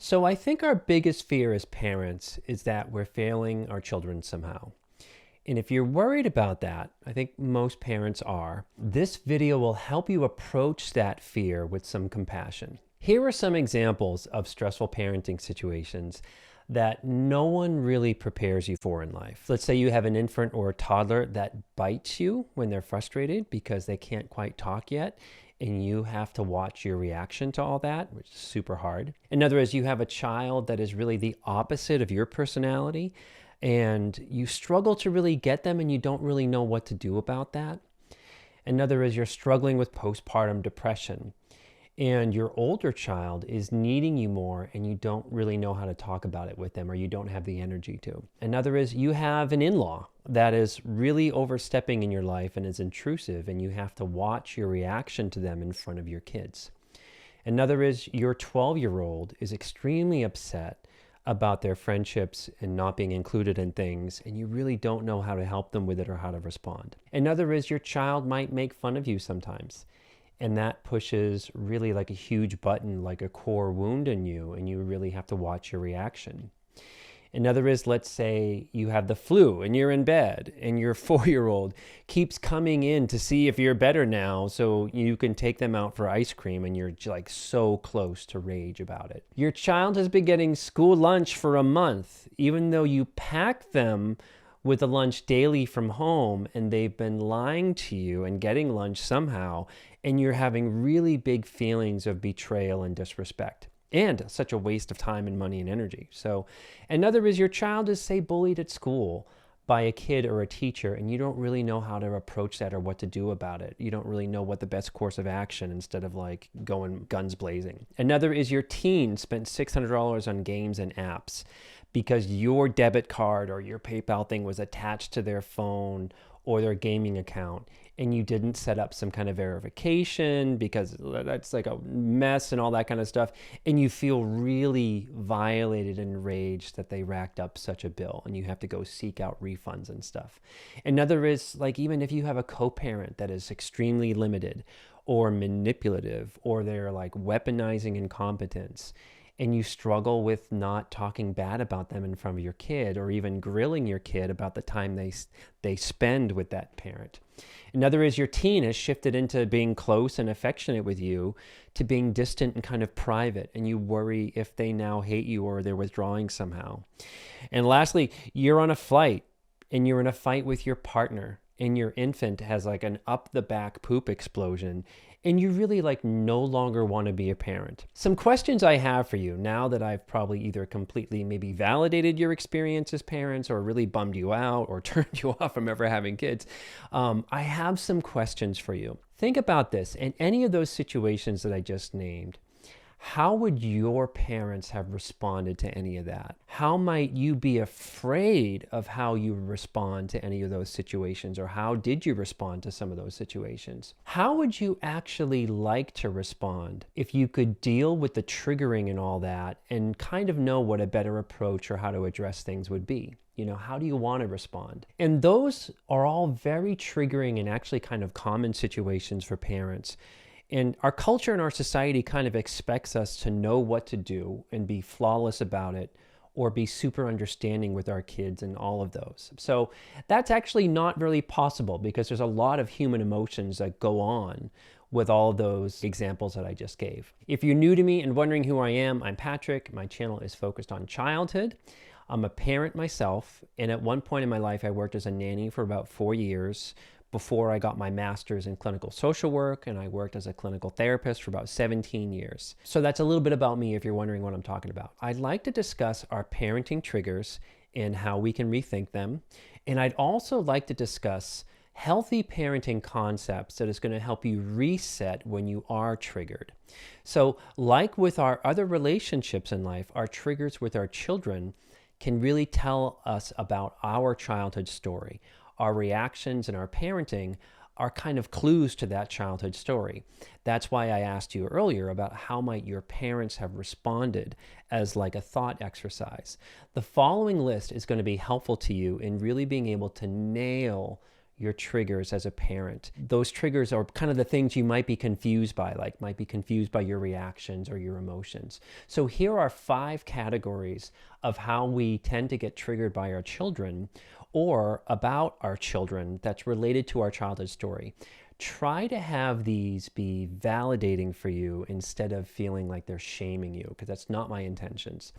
So I think our biggest fear as parents is that we're failing our children somehow. And if you're worried about that, I think most parents are, this video will help you approach that fear with some compassion. Here are some examples of stressful parenting situations that no one really prepares you for in life. Let's say you have an infant or a toddler that bites you when they're frustrated because they can't quite talk yet, and you have to watch your reaction to all that, which is super hard. In other words, you have a child that is really the opposite of your personality, and you struggle to really get them and you don't really know what to do about that. In other words, you're struggling with postpartum depression, and your older child is needing you more and you don't really know how to talk about it with them, or you don't have the energy to. Another is you have an in-law that is really overstepping in your life and is intrusive, and you have to watch your reaction to them in front of your kids. Another is your 12-year-old is extremely upset about their friendships and not being included in things, and you really don't know how to help them with it or how to respond. Another is your child might make fun of you sometimes, and that pushes really like a huge button, like a core wound in you, and you really have to watch your reaction. Another is, let's say you have the flu and you're in bed and your 4-year-old keeps coming in to see if you're better now so you can take them out for ice cream, and you're like so close to rage about it. Your child has been getting school lunch for a month, even though you pack them with the lunch daily from home, and they've been lying to you and getting lunch somehow, and you're having really big feelings of betrayal and disrespect. And such a waste of time and money and energy. So another is your child is, say, bullied at school by a kid or a teacher, and you don't really know how to approach that or what to do about it. You don't really know what the best course of action, instead of like going guns blazing. Another is your teen spent $600 on games and apps because your debit card or your PayPal thing was attached to their phone or their gaming account, and you didn't set up some kind of verification because that's like a mess and all that kind of stuff, and you feel really violated and enraged that they racked up such a bill, and you have to go seek out refunds and stuff. Another is, like, even if you have a co-parent that is extremely limited or manipulative, or they're like weaponizing incompetence, and you struggle with not talking bad about them in front of your kid, or even grilling your kid about the time they spend with that parent. Another is your teen has shifted into being close and affectionate with you to being distant and kind of private, and you worry if they now hate you or they're withdrawing somehow. And lastly, you're on a flight and you're in a fight with your partner, and your infant has like an up the back poop explosion, and you really like no longer want to be a parent. Some questions I have for you now that I've probably either completely maybe validated your experience as parents, or really bummed you out or turned you off from ever having kids. I have some questions for you. Think about this. In any of those situations that I just named, how would your parents have responded to any of that? How might you be afraid of how you respond to any of those situations, or how did you respond to some of those situations? How would you actually like to respond if you could deal with the triggering and all that and kind of know what a better approach or how to address things would be? You know, how do you want to respond? And those are all very triggering and actually kind of common situations for parents. And our culture and our society kind of expects us to know what to do and be flawless about it, or be super understanding with our kids and all of those. So that's actually not really possible, because there's a lot of human emotions that go on with all those examples that I just gave. If you're new to me and wondering who I am, I'm Patrick. My channel is focused on childhood. I'm a parent myself, and at one point in my life, I worked as a nanny for about 4 years before I got my master's in clinical social work, and I worked as a clinical therapist for about 17 years. So that's a little bit about me if you're wondering what I'm talking about. I'd like to discuss our parenting triggers and how we can rethink them. And I'd also like to discuss healthy parenting concepts that is going to help you reset when you are triggered. So like with our other relationships in life, our triggers with our children can really tell us about our childhood story. Our reactions and our parenting are kind of clues to that childhood story. That's why I asked you earlier about how might your parents have responded as like a thought exercise. The following list is going to be helpful to you in really being able to nail your triggers as a parent. Those triggers are kind of the things you might be confused by, like might be confused by your reactions or your emotions. So here are 5 categories of how we tend to get triggered by our children or about our children that's related to our childhood story. Try to have these be validating for you instead of feeling like they're shaming you, because that's not my intentions.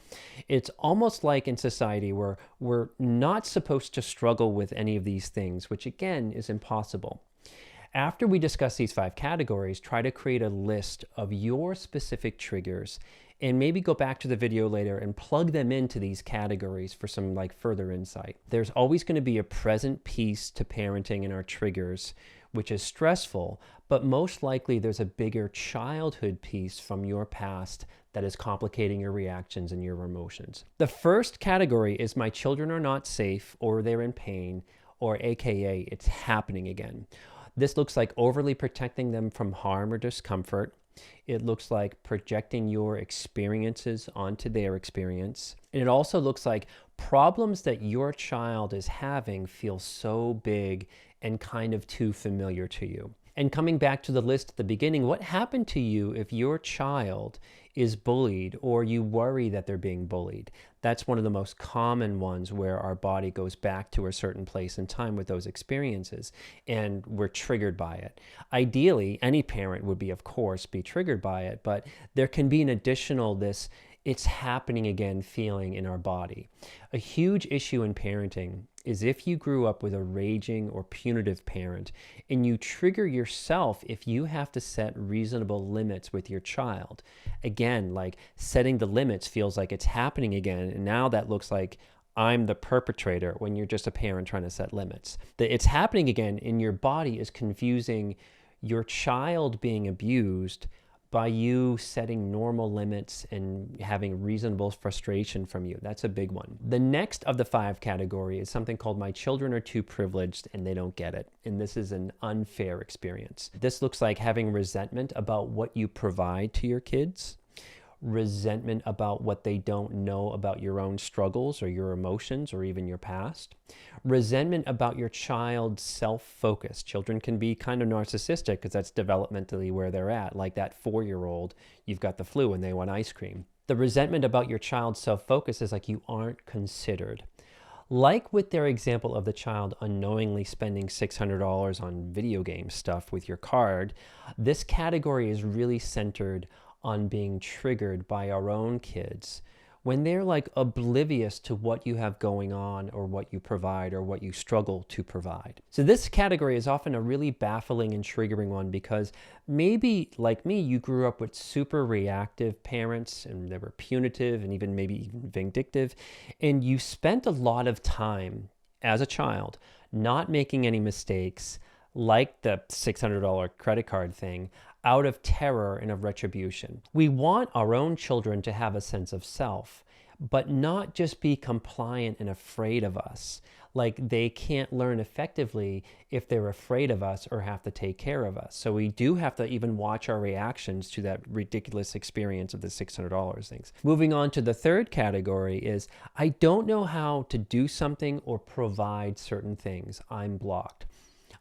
It's almost like in society where we're not supposed to struggle with any of these things, which again is impossible. After we discuss these 5 categories, try to create a list of your specific triggers and maybe go back to the video later and plug them into these categories for some further insight. There's always going to be a present piece to parenting and our triggers, which is stressful, but most likely there's a bigger childhood piece from your past that is complicating your reactions and your emotions. The first category is my children are not safe, or they're in pain, or AKA it's happening again. This looks like overly protecting them from harm or discomfort. It looks like projecting your experiences onto their experience. And it also looks like problems that your child is having feel so big and kind of too familiar to you. And coming back to the list at the beginning, what happened to you if your child is bullied or you worry that they're being bullied? That's one of the most common ones where our body goes back to a certain place in time with those experiences and we're triggered by it. Ideally, any parent would be, of course, be triggered by it, but there can be an additional it's happening again feeling in our body. A huge issue in parenting is if you grew up with a raging or punitive parent and you trigger yourself if you have to set reasonable limits with your child. Again, like setting the limits feels like it's happening again, and now that looks like I'm the perpetrator when you're just a parent trying to set limits. It's happening again in your body is confusing your child being abused by you setting normal limits and having reasonable frustration from you. That's a big one. The next of the 5 category is something called my children are too privileged and they don't get it. And this is an unfair experience. This looks like having resentment about what you provide to your kids, resentment about what they don't know about your own struggles or your emotions or even your past, resentment about your child's self-focus. Children can be kind of narcissistic because that's developmentally where they're at. Like that 4-year-old, you've got the flu and they want ice cream. The resentment about your child's self-focus is like you aren't considered. Like with their example of the child unknowingly spending $600 on video game stuff with your card, this category is really centered on being triggered by our own kids when they're like oblivious to what you have going on or what you provide or what you struggle to provide. So this category is often a really baffling and triggering one because maybe like me, you grew up with super reactive parents and they were punitive and maybe even vindictive, and you spent a lot of time as a child not making any mistakes, like the $600 credit card thing, out of terror and of retribution. We want our own children to have a sense of self, but not just be compliant and afraid of us. Like they can't learn effectively if they're afraid of us or have to take care of us. So we do have to even watch our reactions to that ridiculous experience of the $600 things. Moving on to the third category is, I don't know how to do something or provide certain things. I'm blocked.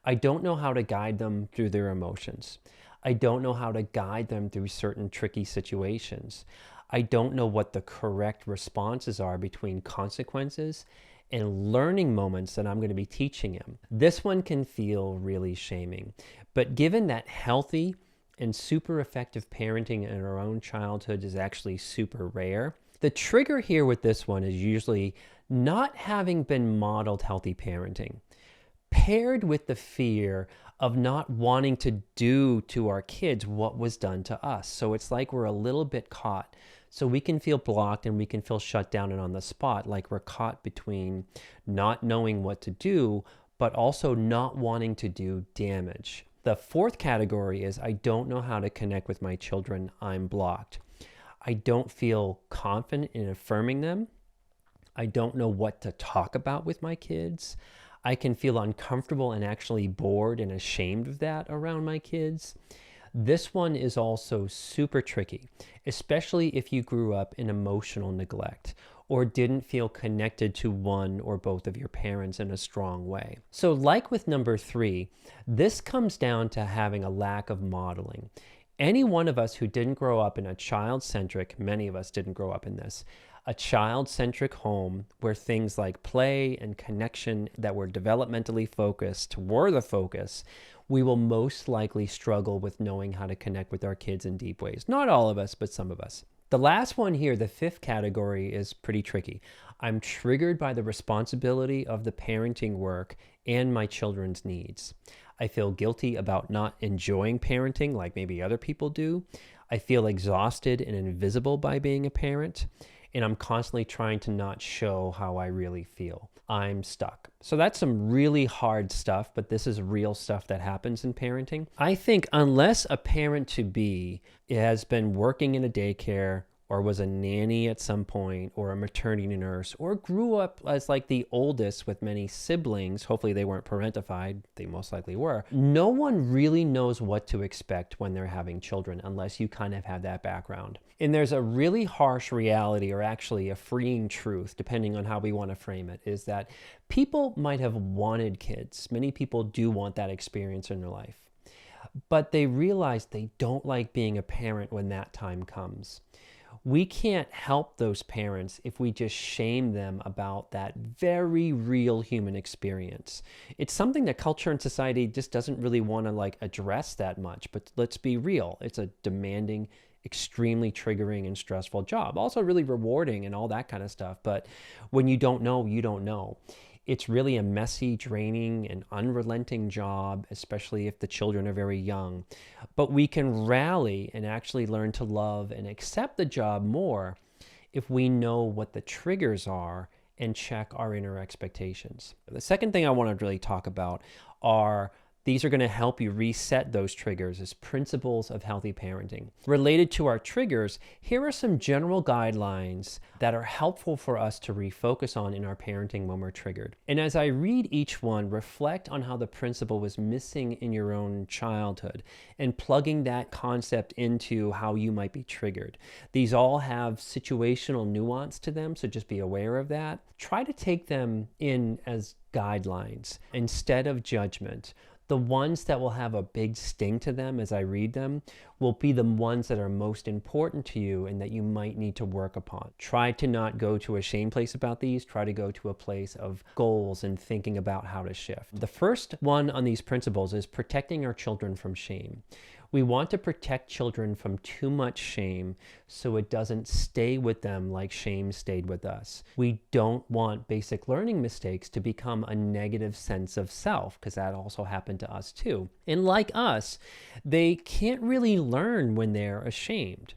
I don't know how to guide them through their emotions. I don't know how to guide them through certain tricky situations. I don't know what the correct responses are between consequences and learning moments that I'm going to be teaching him. This one can feel really shaming, but given that healthy and super effective parenting in our own childhood is actually super rare, the trigger here with this one is usually not having been modeled healthy parenting, paired with the fear of not wanting to do to our kids what was done to us. So it's like we're a little bit caught. So we can feel blocked and we can feel shut down and on the spot, like we're caught between not knowing what to do, but also not wanting to do damage. The fourth category is, I don't know how to connect with my children. I'm blocked. I don't feel confident in affirming them. I don't know what to talk about with my kids. I can feel uncomfortable and actually bored and ashamed of that around my kids. This one is also super tricky, especially if you grew up in emotional neglect or didn't feel connected to one or both of your parents in a strong way. So like with number 3, this comes down to having a lack of modeling. Any one of us who didn't grow up in a child-centric, many of us didn't grow up in this, a child-centric home where things like play and connection that were developmentally focused were the focus, we will most likely struggle with knowing how to connect with our kids in deep ways. Not all of us, but some of us. The last one here, the 5th category, is pretty tricky. I'm triggered by the responsibility of the parenting work and my children's needs. I feel guilty about not enjoying parenting like maybe other people do. I feel exhausted and invisible by being a parent. And I'm constantly trying to not show how I really feel. I'm stuck. So that's some really hard stuff, but this is real stuff that happens in parenting. I think unless a parent-to-be has been working in a daycare or was a nanny at some point or a maternity nurse or grew up as like the oldest with many siblings, hopefully they weren't parentified, they most likely were, no one really knows what to expect when they're having children unless you kind of have that background. And there's a really harsh reality, or actually a freeing truth, depending on how we want to frame it, is that people might have wanted kids. Many people do want that experience in their life, but they realize they don't like being a parent when that time comes. We can't help those parents if we just shame them about that very real human experience. It's something that culture and society just doesn't really want to like address that much, but let's be real. It's a demanding, extremely triggering and stressful job. Also really rewarding and all that kind of stuff. But when you don't know, you don't know. It's really a messy, draining, and unrelenting job, especially if the children are very young. But we can rally and actually learn to love and accept the job more if we know what the triggers are and check our inner expectations. The second thing I want to really talk about are these are going to help you reset those triggers as principles of healthy parenting. Related to our triggers, here are some general guidelines that are helpful for us to refocus on in our parenting when we're triggered. And as I read each one, reflect on how the principle was missing in your own childhood and plugging that concept into how you might be triggered. These all have situational nuance to them, so just be aware of that. Try to take them in as guidelines instead of judgment. The ones that will have a big sting to them as I read them will be the ones that are most important to you and that you might need to work upon. Try to not go to a shame place about these. Try to go to a place of goals and thinking about how to shift. The first one on these principles is protecting our children from shame. We want to protect children from too much shame so it doesn't stay with them like shame stayed with us. We don't want basic learning mistakes to become a negative sense of self, because that also happened to us too. And like us, they can't really learn when they're ashamed.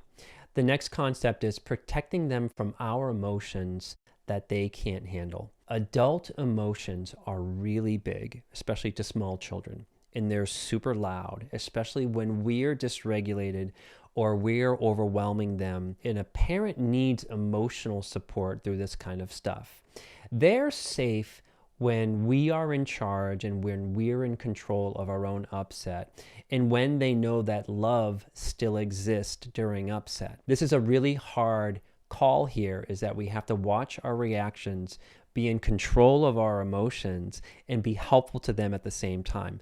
The next concept is protecting them from our emotions that they can't handle. Adult emotions are really big, especially to small children. And they're super loud, especially when we're dysregulated or we're overwhelming them. And a parent needs emotional support through this kind of stuff. They're safe when we are in charge and when we're in control of our own upset, and when they know that love still exists during upset. This is a really hard call here, is that we have to watch our reactions, be in control of our emotions, and be helpful to them at the same time.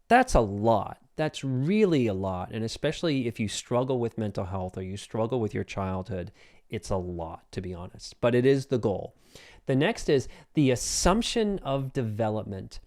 That's a lot. That's really a lot. And especially if you struggle with mental health or you struggle with your childhood, it's a lot, to be honest. But it is the goal. The next is the assumption of development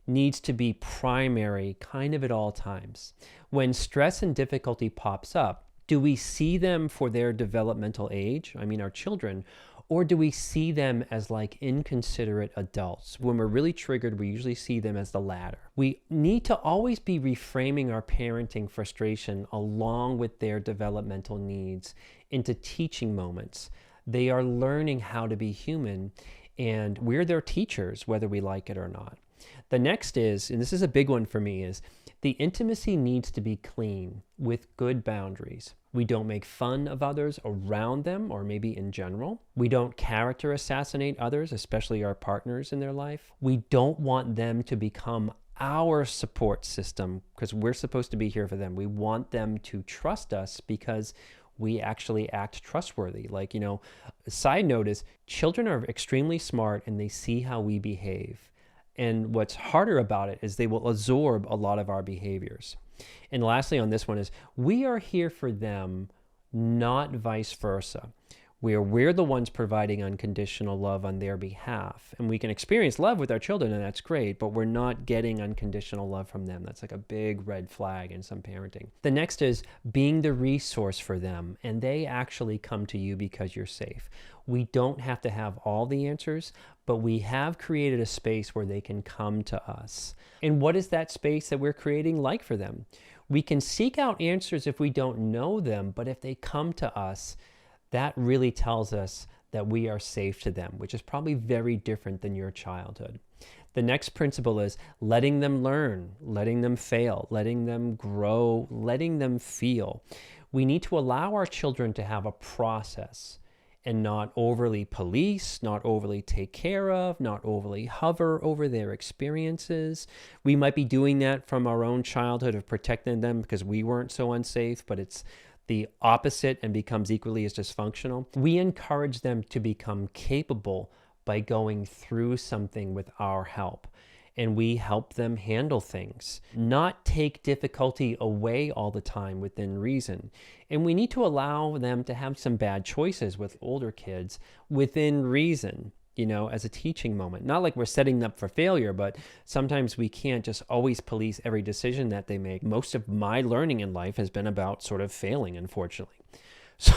needs to be primary kind of at all times. When stress and difficulty pops up, do we see them for their developmental age? I mean, our children. Or do we see them as like inconsiderate adults? When we're really triggered, we usually see them as the latter. We need to always be reframing our parenting frustration along with their developmental needs into teaching moments. They are learning how to be human, and we're their teachers, whether we like it or not. The next is, and this is a big one for me, is the intimacy needs to be clean with good boundaries. We don't make fun of others around them, or maybe in general. We don't character assassinate others, especially our partners in their life. We don't want them to become our support system because we're supposed to be here for them. We want them to trust us because we actually act trustworthy. Like, a side note is children are extremely smart and they see how we behave. And what's harder about it is they will absorb a lot of our behaviors. And lastly on this one is we are here for them, not vice versa. We're the ones providing unconditional love on their behalf. And we can experience love with our children, and that's great, but we're not getting unconditional love from them. That's like a big red flag in some parenting. The next is being the resource for them, and they actually come to you because you're safe. We don't have to have all the answers, but we have created a space where they can come to us. And what is that space that we're creating like for them? We can seek out answers if we don't know them, but if they come to us, that really tells us that we are safe to them, which is probably very different than your childhood. The next principle is letting them learn, letting them fail, letting them grow, letting them feel. We need to allow our children to have a process and not overly police, not overly take care of, not overly hover over their experiences. We might be doing that from our own childhood of protecting them because we weren't so unsafe, but it's the opposite and becomes equally as dysfunctional. We encourage them to become capable by going through something with our help. And we help them handle things, not take difficulty away all the time within reason. And we need to allow them to have some bad choices with older kids within reason, as a teaching moment. Not like we're setting them up for failure, but sometimes we can't just always police every decision that they make. Most of my learning in life has been about sort of failing, unfortunately. So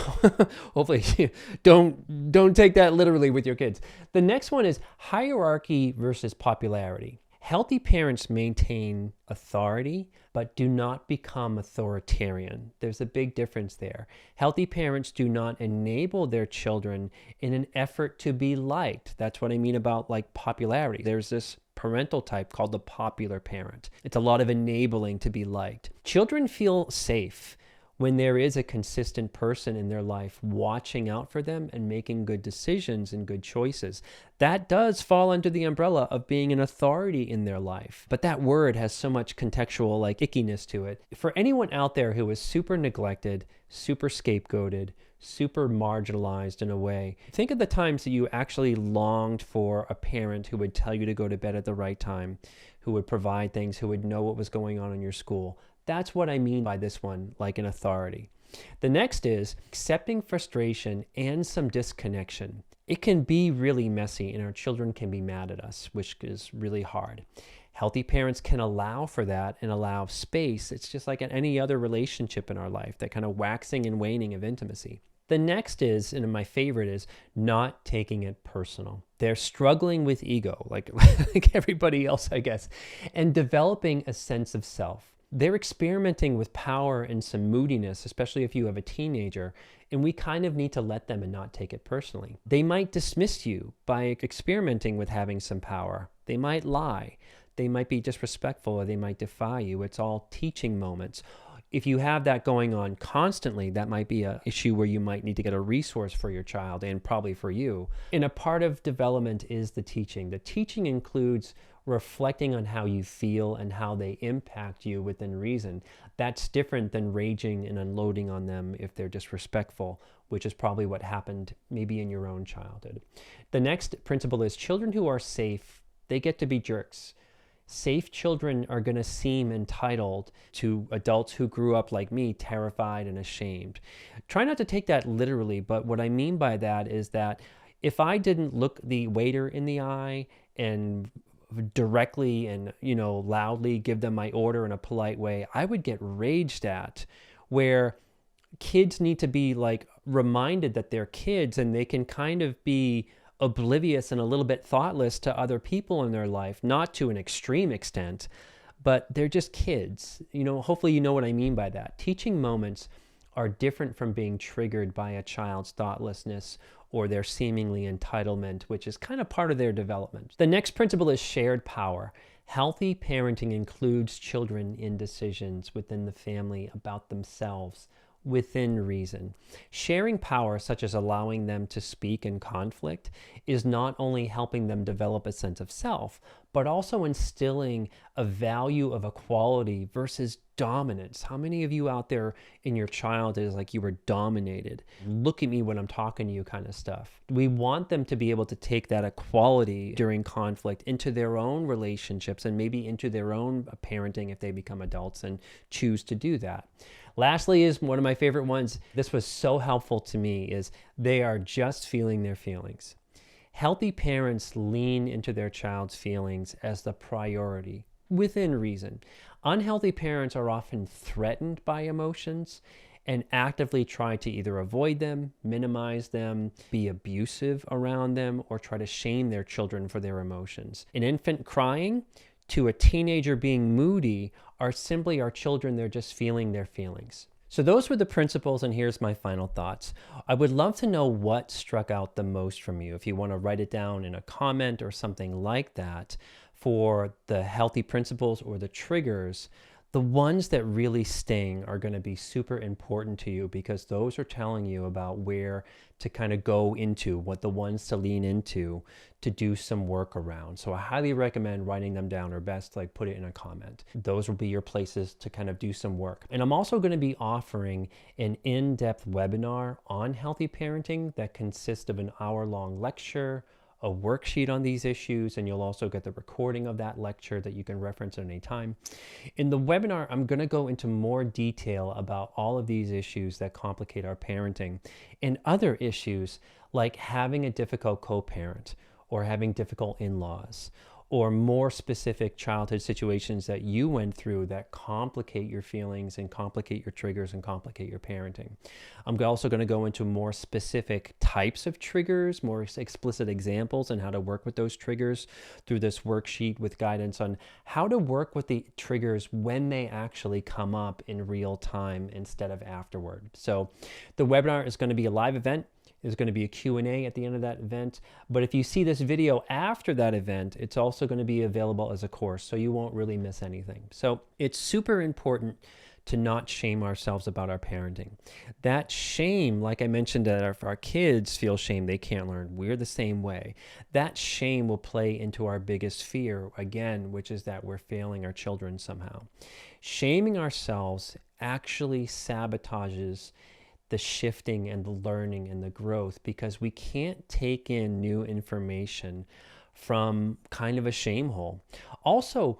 hopefully don't take that literally with your kids. The next one is hierarchy versus popularity. Healthy parents maintain authority, but do not become authoritarian. There's a big difference there. Healthy parents do not enable their children in an effort to be liked. That's what I mean about like popularity. There's this parental type called the popular parent. It's a lot of enabling to be liked. Children feel safe when there is a consistent person in their life watching out for them and making good decisions and good choices. That does fall under the umbrella of being an authority in their life. But that word has so much contextual ickiness to it. For anyone out there who is super neglected, super scapegoated, super marginalized in a way, think of the times that you actually longed for a parent who would tell you to go to bed at the right time, who would provide things, who would know what was going on in your school. That's what I mean by this one, like an authority. The next is accepting frustration and some disconnection. It can be really messy and our children can be mad at us, which is really hard. Healthy parents can allow for that and allow space. It's just like in any other relationship in our life, that kind of waxing and waning of intimacy. The next is, and my favorite is, not taking it personal. They're struggling with ego, like everybody else, I guess, and developing a sense of self. They're experimenting with power and some moodiness, especially if you have a teenager, and we kind of need to let them and not take it personally. They might dismiss you by experimenting with having some power. They might lie. They might be disrespectful, or they might defy you. It's all teaching moments. If you have that going on constantly, that might be an issue where you might need to get a resource for your child and probably for you. And a part of development is the teaching. The teaching includes reflecting on how you feel and how they impact you within reason. That's different than raging and unloading on them if they're disrespectful, which is probably what happened maybe in your own childhood. The next principle is children who are safe, they get to be jerks. Safe children are going to seem entitled to adults who grew up like me, terrified and ashamed. Try not to take that literally, but what I mean by that is that if I didn't look the waiter in the eye and directly and loudly give them my order in a polite way, I would get raged at. Where kids need to be reminded that they're kids and they can kind of be oblivious and a little bit thoughtless to other people in their life, not to an extreme extent, but they're just kids. Hopefully you know what I mean by that. Teaching moments are different from being triggered by a child's thoughtlessness or their seemingly entitlement, which is kind of part of their development. The next principle is shared power. Healthy parenting includes children in decisions within the family about themselves within reason. Sharing power, such as allowing them to speak in conflict, is not only helping them develop a sense of self, but also instilling a value of equality versus dominance. How many of you out there in your child is like you were dominated? Look at me when I'm talking to you kind of stuff. We want them to be able to take that equality during conflict into their own relationships and maybe into their own parenting if they become adults and choose to do that. Lastly is one of my favorite ones. This was so helpful to me is they are just feeling their feelings. Healthy parents lean into their child's feelings as the priority within reason. Unhealthy parents are often threatened by emotions and actively try to either avoid them, minimize them, be abusive around them, or try to shame their children for their emotions. An infant crying to a teenager being moody are simply our children, they're just feeling their feelings. So those were the principles, and here's my final thoughts. I would love to know what struck out the most from you. If you want to write it down in a comment or something like that for the healthy principles or the triggers, the ones that really sting are going to be super important to you because those are telling you about where to kind of go into, what the ones to lean into to do some work around. So I highly recommend writing them down, or best like put it in a comment. Those will be your places to kind of do some work. And I'm also going to be offering an in-depth webinar on healthy parenting that consists of an hour-long lecture, a worksheet on these issues, and you'll also get the recording of that lecture that you can reference at any time. In the webinar, I'm going to go into more detail about all of these issues that complicate our parenting and other issues like having a difficult co-parent or having difficult in-laws, or more specific childhood situations that you went through that complicate your feelings and complicate your triggers and complicate your parenting. I'm also going to go into more specific types of triggers, more explicit examples on how to work with those triggers through this worksheet with guidance on how to work with the triggers when they actually come up in real time instead of afterward. So the webinar is going to be a live event. There's going to be a Q&A at the end of that event. But if you see this video after that event, it's also going to be available as a course, so you won't really miss anything. So it's super important to not shame ourselves about our parenting. That shame, like I mentioned, that if our kids feel shame, they can't learn. We're the same way. That shame will play into our biggest fear, again, which is that we're failing our children somehow. Shaming ourselves actually sabotages the shifting and the learning and the growth because we can't take in new information from kind of a shame hole. Also,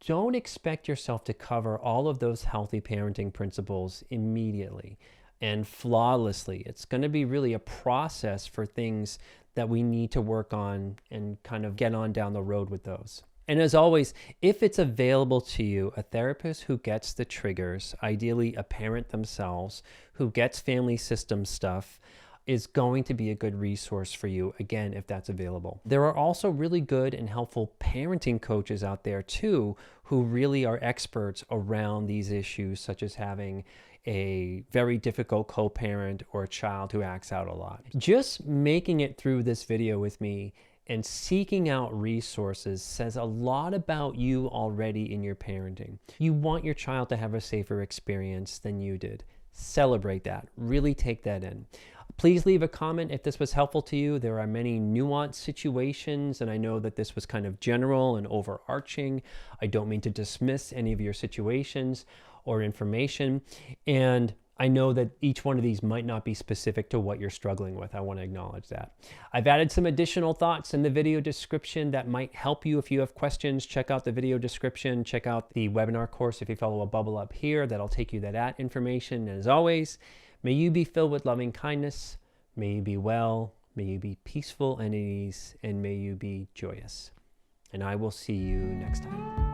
don't expect yourself to cover all of those healthy parenting principles immediately and flawlessly. It's going to be really a process for things that we need to work on and kind of get on down the road with those. And as always, if it's available to you, a therapist who gets the triggers, ideally a parent themselves, who gets family system stuff, is going to be a good resource for you, again, if that's available. There are also really good and helpful parenting coaches out there too, who really are experts around these issues, such as having a very difficult co-parent or a child who acts out a lot. Just making it through this video with me and seeking out resources says a lot about you already in your parenting. You want your child to have a safer experience than you did. Celebrate that. Really take that in. Please leave a comment if this was helpful to you. There are many nuanced situations, and I know that this was kind of general and overarching. I don't mean to dismiss any of your situations or information. And I know that each one of these might not be specific to what you're struggling with. I want to acknowledge that. I've added some additional thoughts in the video description that might help you. If you have questions, check out the video description. Check out the webinar course if you follow a bubble up here. That'll take you to that information. And as always, may you be filled with loving kindness. May you be well. May you be peaceful and at ease. And may you be joyous. And I will see you next time.